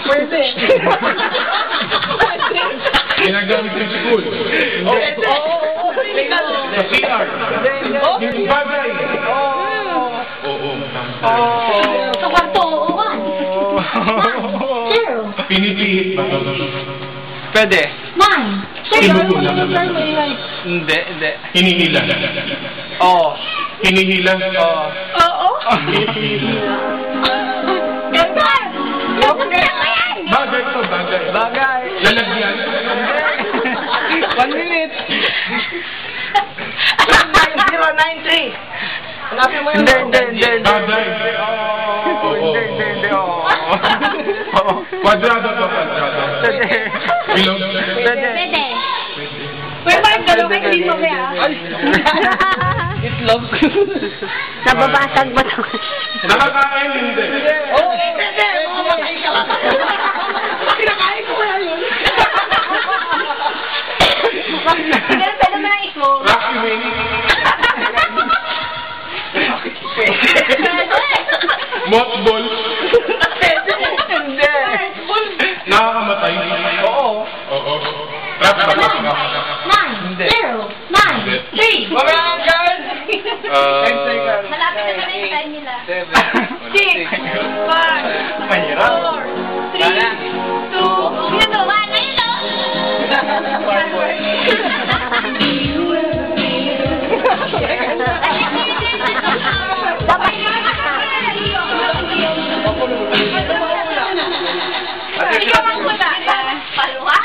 Pwede. Ginagamit sa school. Pwede. CR. Yung bagay. Oo. Sa kwarto, uwan. Zero. Pinipihit ba? Pwede. Nine. Sinukulang. Hindi. Hinihila. Oo. Hinihila. Oo. Oo. Hinihila. Ganun. Bagay to, bagay. Bagay. Lalagyan. 1 minute. 9093. Hanapin mo yun. Hindi. Bagay. Hindi. Oo. Kwadrado to, kwadrado. Pwede. Bilog. Pwede. Pwede ba yung gano'n kayo dito kaya? Itlog. Nababasag ba ito? Nakakain, hindi. Oo, pwede. Mamakain ka lang. Kinakain ko kaya yun. Pero pwede mo lang itlog. Rocky Wing. Mothball. Hindi. Nakakamatay. Oo. Trap. Nine. Hindi. Zero. Nine. Hindi. Three. Mga girl. Malapit na yung time nila. 7. 6. 5. Mahirap. 4. 3. 2. Yun o, 1. Ayun o. Ikaw ang wala. Palwa?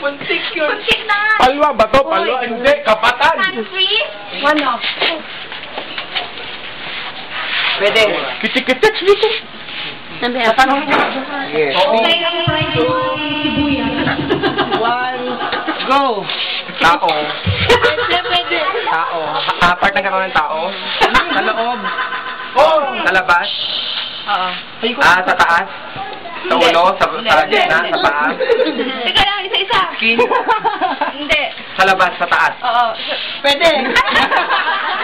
Puntik yun. Puntik na. Palwa ba to? Palwa? Hindi. Kapatan. Country? One off. Pwede. Kitik-kitik dito. Sabi ako. Yes. Okay lang yung One. Go. Tao. Pwede. Tao. Part ng katawan ng tao. Sa loob. Sa labas. Oo. Sa taas. Sa ulo. Sa gitna. Sa paa. Teka lang, isa-isa. Skin. Hindi. Sa labas. Sa taas. Oo. Pwede.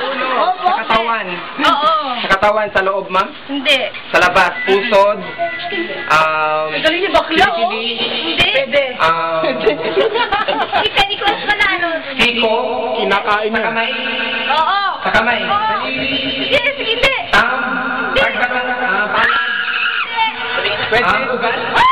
Ulo. Sa katawan. Oo. Sa katawan. Sa loob, ma'am. Hindi. Sa labas. Pusod. Galing ni bakla, oh. Hindi. Pwede. Si Nicholas Manalo. Kiko. Kinakain Sa niya. kamay. Oo. Sa kamay. Oo. Yes, hindi. Part ng palad. Hindi. Pwede. Ah!